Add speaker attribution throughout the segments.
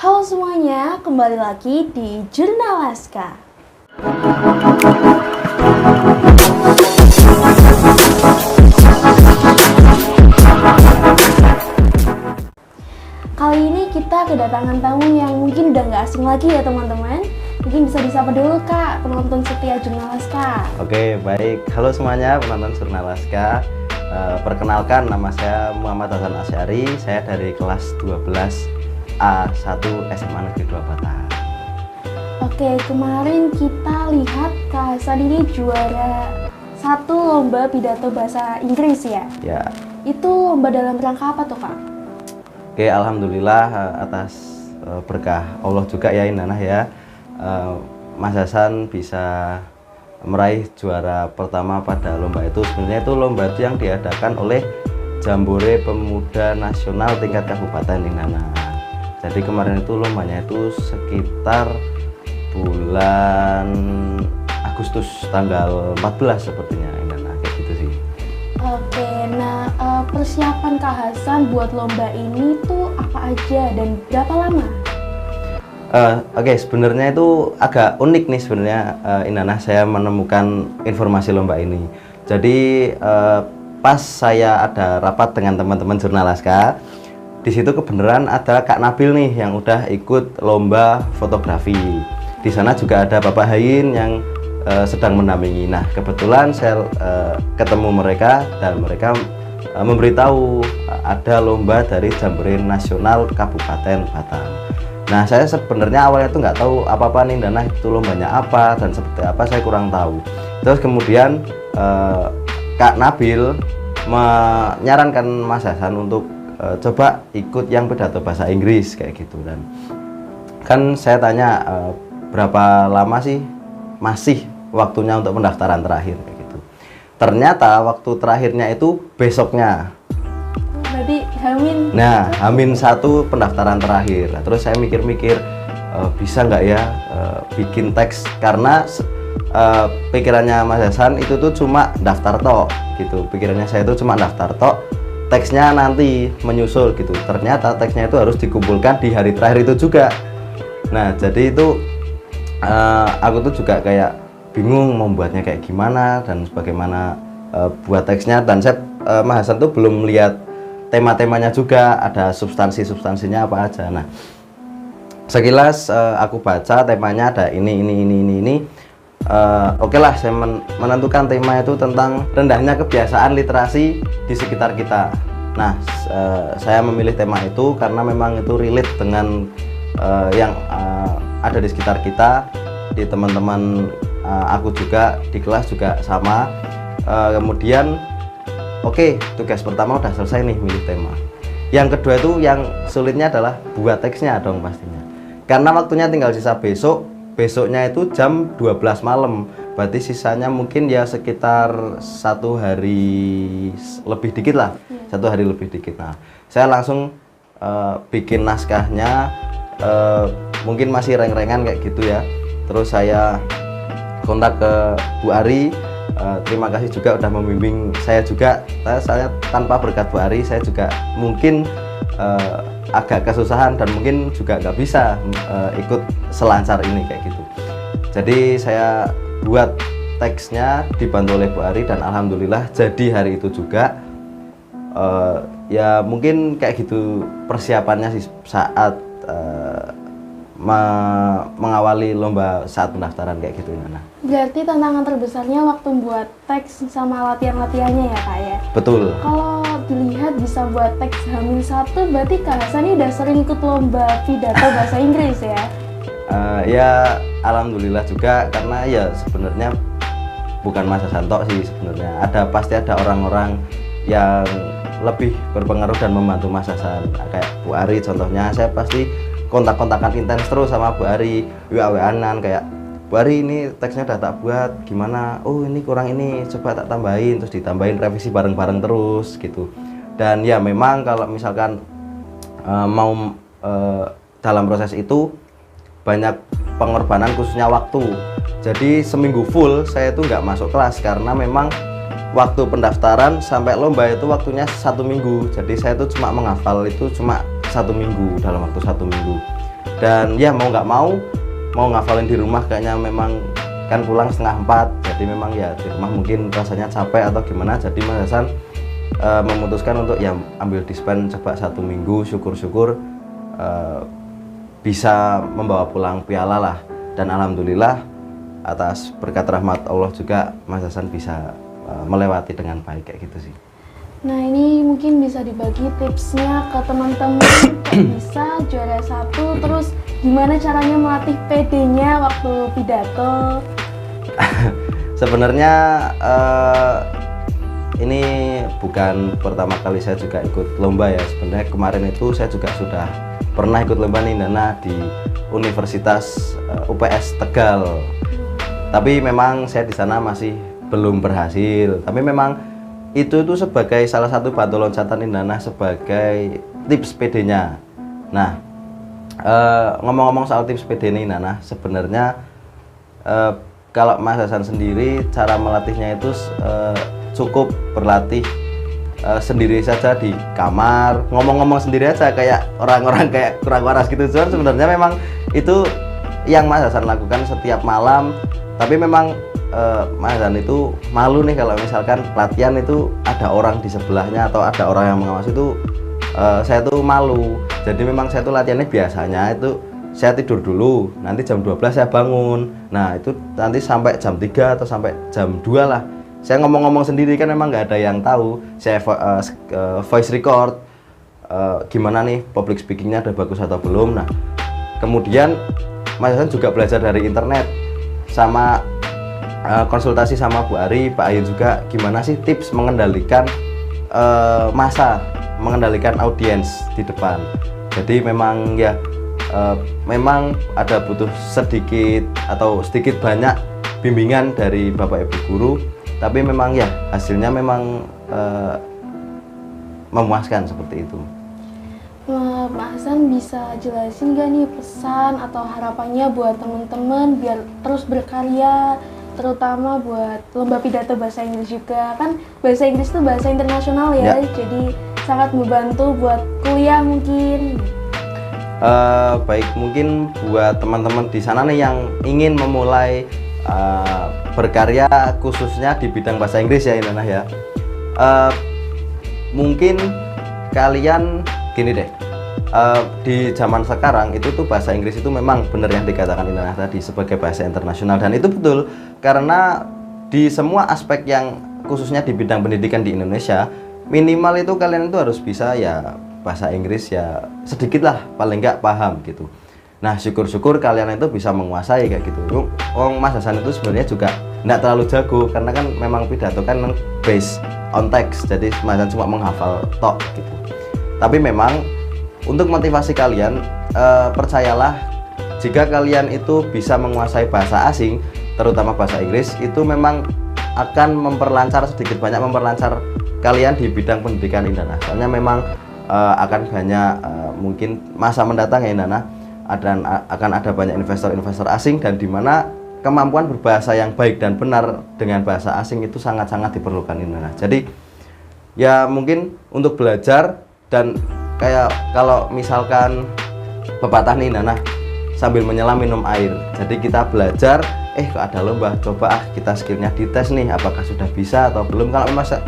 Speaker 1: Halo semuanya, kembali lagi di Jurnal Laska. Kali ini kita kedatangan tamu yang mungkin udah nggak asing lagi ya teman-teman. Mungkin bisa disapa dulu Kak, penonton setia Jurnal Laska.
Speaker 2: Oke, baik. Halo semuanya penonton Jurnal Laska. Perkenalkan, nama saya Muhammad Hasan Asyari. Saya dari kelas 12 A1 SMA Negeri 2 Batam.
Speaker 1: Oke, kemarin kita lihat Kak Hasan ini juara satu lomba pidato bahasa Inggris ya?
Speaker 2: Ya.
Speaker 1: Itu lomba dalam rangka apa tuh Kak?
Speaker 2: Oke, alhamdulillah atas berkah Allah juga ya Inanah ya. Mas Hasan bisa meraih juara pertama pada lomba itu. Sebenarnya itu lomba itu yang diadakan oleh Jambore Pemuda Nasional tingkat Kabupaten Inanah. Jadi kemarin itu lombanya itu sekitar bulan Agustus tanggal 14 sepertinya Inanah, kayak gitu sih.
Speaker 1: Oke, nah persiapan Kak Hasan buat lomba ini tuh apa aja dan berapa lama?
Speaker 2: Oke, sebenarnya itu agak unik nih sebenarnya Inanah, saya menemukan informasi lomba ini. Jadi pas saya ada rapat dengan teman-teman Jurnal Laska, di situ kebenaran ada Kak Nabil nih yang udah ikut lomba fotografi. Di sana juga ada Bapak Hayin yang sedang mendampingi. Nah, kebetulan saya ketemu mereka dan mereka memberitahu ada lomba dari Jambore Nasional Kabupaten Batam. Nah, saya sebenarnya awalnya tuh nggak tahu apa-apa nih Dana, itu lombanya apa dan seperti apa, saya kurang tahu. Terus kemudian Kak Nabil menyarankan Mas Hasan untuk coba ikut yang pidato bahasa Inggris kayak gitu. Dan kan saya tanya berapa lama sih masih waktunya untuk pendaftaran terakhir kayak gitu. Ternyata waktu terakhirnya itu besoknya.
Speaker 1: Berarti Hamin.
Speaker 2: Nah, H-1 pendaftaran terakhir. Nah, terus saya mikir-mikir bisa nggak ya bikin teks, karena pikirannya Mas Hasan itu tuh cuma daftar tok gitu. Pikirannya saya itu cuma daftar tok, teksnya nanti menyusul gitu. Ternyata teksnya itu harus dikumpulkan di hari terakhir itu juga. Nah, jadi itu aku tuh juga kayak bingung membuatnya kayak gimana dan bagaimana buat teksnya. Dan saya Mas Hasan tuh belum lihat tema-temanya juga, ada substansi-substansinya apa aja. Nah, sekilas aku baca temanya ada ini. Oke lah, saya menentukan tema itu tentang rendahnya kebiasaan literasi di sekitar kita. Nah, saya memilih tema itu karena memang itu relate dengan yang ada di sekitar kita, di teman-teman aku juga di kelas juga sama. Kemudian oke, tugas pertama udah selesai nih, milih tema. Yang kedua itu yang sulitnya adalah buat teksnya dong pastinya. Karena waktunya tinggal sisa besoknya itu jam 12 malam. Berarti sisanya mungkin ya sekitar 1 hari lebih dikit lah. 1 hari lebih dikit. Nah, saya langsung bikin naskahnya, mungkin masih reng-rengan kayak gitu ya. Terus saya kontak ke Bu Ari. Terima kasih juga udah membimbing saya juga. Saya tanpa berkat Bu Ari saya juga mungkin agak kesusahan dan mungkin juga nggak bisa ikut selancar ini kayak gitu. Jadi saya buat teksnya dibantu oleh Bu Ari dan alhamdulillah jadi hari itu juga. Ya mungkin kayak gitu persiapannya sih saat mengawali lomba saat pendaftaran kayak gitu. Nah,
Speaker 1: berarti tantangan terbesarnya waktu buat teks sama latihan-latihannya ya Kak ya?
Speaker 2: betul.
Speaker 1: Kalau dilihat bisa buat teks H-1, berarti Kak Hasan ini udah sering ikut lomba pidato bahasa Inggris ya?
Speaker 2: Ya alhamdulillah juga, karena ya sebenarnya bukan Mas Hasan tok sih sebenarnya. Pasti ada orang-orang yang lebih berpengaruh dan membantu Mas Hasan. Kayak Bu Ari contohnya, saya pasti kontak-kontakan intens terus sama Bu Ari, WA-WA-an kayak, Bu Ari ini teksnya udah tak buat, gimana? Oh ini kurang ini, coba tak tambahin, terus ditambahin, revisi bareng-bareng terus gitu. Dan ya memang kalau misalkan mau dalam proses itu banyak pengorbanan khususnya waktu. Jadi seminggu full saya itu nggak masuk kelas karena memang waktu pendaftaran sampai lomba itu waktunya 1 minggu. Jadi saya itu cuma menghafal itu cuma 1 minggu, dalam waktu 1 minggu. Dan ya mau nggak mau ngafalin di rumah kayaknya memang kan pulang setengah 4, jadi memang ya di rumah mungkin rasanya capek atau gimana, jadi Mas Hasan memutuskan untuk ya ambil dispen coba 1 minggu, syukur-syukur bisa membawa pulang piala lah. Dan alhamdulillah atas berkat rahmat Allah juga Mas Hasan bisa melewati dengan baik kayak gitu sih.
Speaker 1: Nah ini mungkin bisa dibagi tipsnya ke teman-teman kok bisa juara 1, terus gimana caranya melatih PD-nya waktu pidato?
Speaker 2: Sebenarnya ini bukan pertama kali saya juga ikut lomba ya. Sebenarnya kemarin itu saya juga sudah pernah ikut lomba Nindana di Universitas UPS Tegal. Tapi memang saya di sana masih belum berhasil. Tapi memang itu sebagai salah satu batu loncatan Nindana sebagai tips PD-nya. Nah, ngomong-ngomong soal tips PD Nindana, sebenarnya kalau Mas Hasan sendiri cara melatihnya itu cukup berlatih sendiri saja di kamar, ngomong-ngomong sendiri aja kayak orang-orang kayak kurang waras gitu. Sebenarnya memang itu yang Mas Hasan lakukan setiap malam. Tapi memang Mas Hasan itu malu nih kalau misalkan latihan itu ada orang di sebelahnya atau ada orang yang mengawasi itu, saya tuh malu. Jadi memang saya tuh latihannya biasanya itu saya tidur dulu, nanti jam 12 saya bangun. Nah itu nanti sampai jam 3 atau sampai jam 2 lah saya ngomong-ngomong sendiri, kan memang nggak ada yang tahu. Saya voice record gimana nih public speakingnya udah bagus atau belum. Nah kemudian Mas Hasan juga belajar dari internet sama konsultasi sama Bu Ari, Pak Ayu juga gimana sih tips mengendalikan masa, mengendalikan audiens di depan. Jadi memang ya memang ada butuh sedikit banyak bimbingan dari Bapak Ibu guru, tapi memang ya hasilnya memang memuaskan seperti itu.
Speaker 1: Mas Hasan bisa jelasin gak nih pesan atau harapannya buat teman-teman biar terus berkarya, terutama buat lomba pidato bahasa Inggris juga, kan bahasa Inggris itu bahasa internasional ya, jadi sangat membantu buat kuliah mungkin.
Speaker 2: Baik, mungkin buat teman-teman di sana nih yang ingin memulai berkarya khususnya di bidang bahasa Inggris ya Indah ya, mungkin kalian gini deh, di zaman sekarang itu tuh bahasa Inggris itu memang benar yang dikatakan Indah tadi sebagai bahasa internasional, dan itu betul karena di semua aspek yang khususnya di bidang pendidikan di Indonesia minimal itu kalian itu harus bisa ya bahasa Inggris ya sedikit lah, paling nggak paham gitu. Nah syukur-syukur kalian itu bisa menguasai kayak gitu. Mas Hasan itu sebenarnya juga nggak terlalu jago karena kan memang pidato kan based on text, jadi Mas Hasan cuma menghafal tok gitu. Tapi memang untuk motivasi kalian, percayalah jika kalian itu bisa menguasai bahasa asing, terutama bahasa Inggris, itu memang akan memperlancar sedikit banyak memperlancar kalian di bidang pendidikan Indana. Soalnya memang akan banyak mungkin masa mendatang ya Indana, akan ada banyak investor-investor asing, dan dimana kemampuan berbahasa yang baik dan benar dengan bahasa asing itu sangat-sangat diperlukan Indana. Jadi ya mungkin untuk belajar, dan kayak kalau misalkan pepatah nih Indana, sambil menyelam minum air. Jadi kita belajar, kok ada lomba, coba kita skillnya dites nih, apakah sudah bisa atau belum.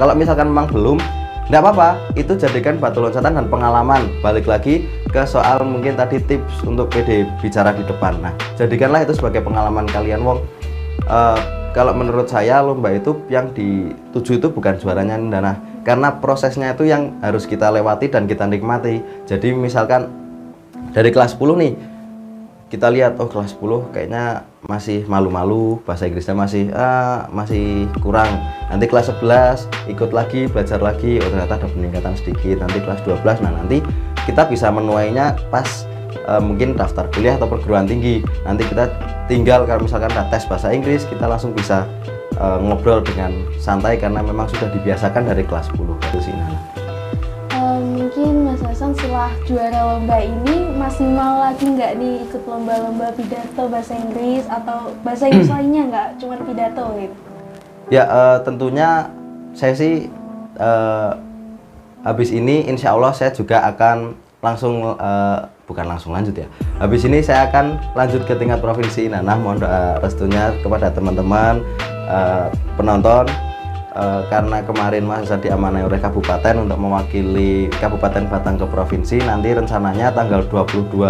Speaker 2: Kalau misalkan memang belum, nggak apa-apa, itu jadikan batu loncatan dan pengalaman. Balik lagi ke soal mungkin tadi tips untuk PD bicara di depan. Nah, jadikanlah itu sebagai pengalaman kalian. Kalau menurut saya lomba itu yang dituju itu bukan juaranya Indana, karena prosesnya itu yang harus kita lewati dan kita nikmati. Jadi misalkan dari kelas 10 nih, kita lihat kelas 10 kayaknya masih malu-malu, bahasa Inggrisnya masih kurang. Nanti kelas 11 ikut lagi, belajar lagi, ternyata ada peningkatan sedikit. Nanti kelas 12, nah nanti kita bisa menuainya pas mungkin daftar kuliah atau perguruan tinggi. Nanti kita tinggal kalau misalkan ada tes bahasa Inggris, kita langsung bisa ngobrol dengan santai karena memang sudah dibiasakan dari kelas 10. Itu sih Nana.
Speaker 1: Mungkin Mas Hasan setelah juara lomba ini masih mau lagi nggak nih ikut lomba-lomba pidato bahasa Inggris atau bahasa Inggris lainnya, nggak cuma pidato gitu?
Speaker 2: Ya tentunya saya sih habis ini insya Allah saya juga akan langsung bukan langsung lanjut ya. Habis ini saya akan lanjut ke tingkat provinsi. Nah, mohon doa restunya kepada teman-teman penonton, karena kemarin Mas Hasan diamanai oleh kabupaten untuk mewakili Kabupaten Batang ke provinsi. Nanti rencananya tanggal 22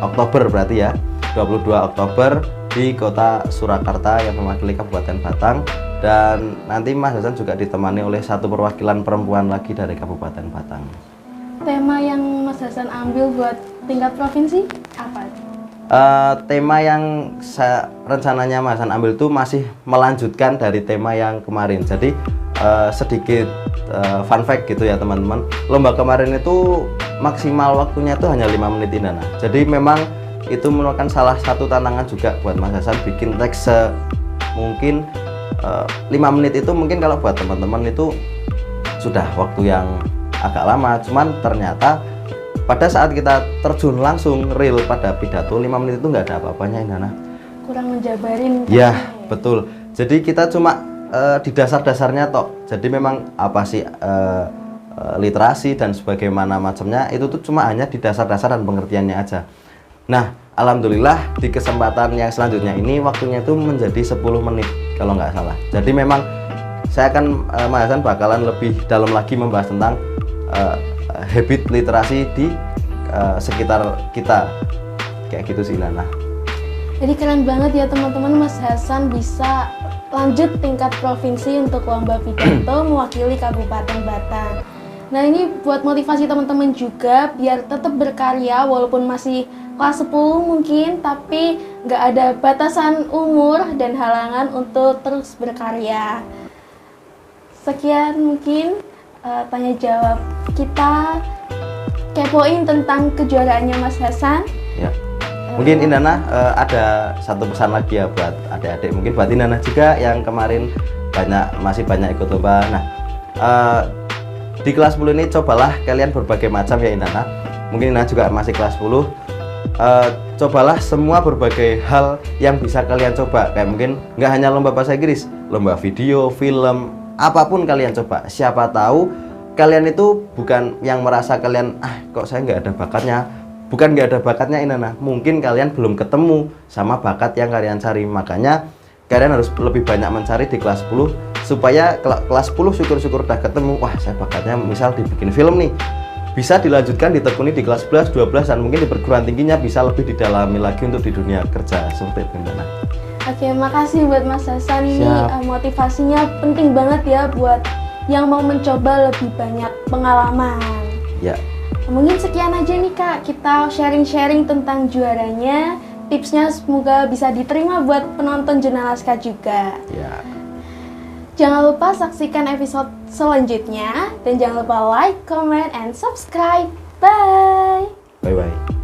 Speaker 2: Oktober berarti ya, 22 Oktober di kota Surakarta yang mewakili Kabupaten Batang. Dan nanti Mas Hasan juga ditemani oleh satu perwakilan perempuan lagi dari Kabupaten Batang.
Speaker 1: Tema yang Mas Hasan ambil buat tingkat provinsi apa?
Speaker 2: Tema yang rencananya Mas Hasan ambil itu masih melanjutkan dari tema yang kemarin. Jadi sedikit fun fact gitu ya teman-teman. Lomba kemarin itu maksimal waktunya itu hanya 5 menit Indana. Jadi memang itu merupakan salah satu tantangan juga buat Mas Hasan bikin teks mungkin 5 menit itu mungkin kalau buat teman-teman itu sudah waktu yang agak lama, cuman ternyata pada saat kita terjun langsung real pada pidato 5 menit itu nggak ada apa-apanya Indana.
Speaker 1: Kurang menjabarin
Speaker 2: ya betul. Jadi kita cuma di dasar-dasarnya tok. Jadi memang apa sih literasi dan sebagaimana macamnya itu tuh cuma hanya di dasar-dasar dan pengertiannya aja. Nah, alhamdulillah di kesempatan yang selanjutnya ini waktunya itu menjadi 10 menit kalau nggak salah. Jadi memang saya akan Mas Hasan bakalan lebih dalam lagi membahas tentang habit literasi di sekitar kita, kayak gitu sih Nana.
Speaker 1: Jadi keren banget ya teman-teman, Mas Hasan bisa lanjut tingkat provinsi untuk lomba pidato mewakili Kabupaten Batang. Nah, ini buat motivasi teman-teman juga biar tetap berkarya walaupun masih kelas 10 mungkin, tapi nggak ada batasan umur dan halangan untuk terus berkarya. Sekian mungkin tanya jawab kita, kepoin tentang kejuaraannya Mas Hasan.
Speaker 2: Ya. Mungkin Indana ada satu pesan lagi ya buat adik-adik, mungkin buat Indana juga yang kemarin masih banyak ikut lomba. Nah, di kelas 10 ini cobalah kalian berbagai macam ya Indana. Mungkin Indana juga masih kelas 10. Cobalah semua berbagai hal yang bisa kalian coba. Kayak mungkin nggak hanya lomba bahasa Inggris, lomba video, film, apapun kalian coba. Siapa tahu kalian itu bukan yang merasa kalian kok saya nggak ada bakatnya. Bukan nggak ada bakatnya Indana, mungkin kalian belum ketemu sama bakat yang kalian cari. Makanya kalian harus lebih banyak mencari di kelas 10 supaya kelas 10 syukur-syukur udah ketemu. Wah, saya bakatnya misal dibikin film nih, bisa dilanjutkan ditekuni di kelas 11, 12 dan mungkin di perguruan tingginya bisa lebih didalami lagi untuk di dunia kerja seperti itu Indana.
Speaker 1: Oke, makasih buat Mas Hasan. Ini motivasinya penting banget ya buat yang mau mencoba lebih banyak pengalaman.
Speaker 2: Ya.
Speaker 1: Mungkin sekian aja nih Kak, kita sharing-sharing tentang juaranya. Tipsnya semoga bisa diterima buat penonton Jurnalaska juga.
Speaker 2: Ya.
Speaker 1: Jangan lupa saksikan episode selanjutnya dan jangan lupa like, comment, and subscribe. Bye.
Speaker 2: Bye bye.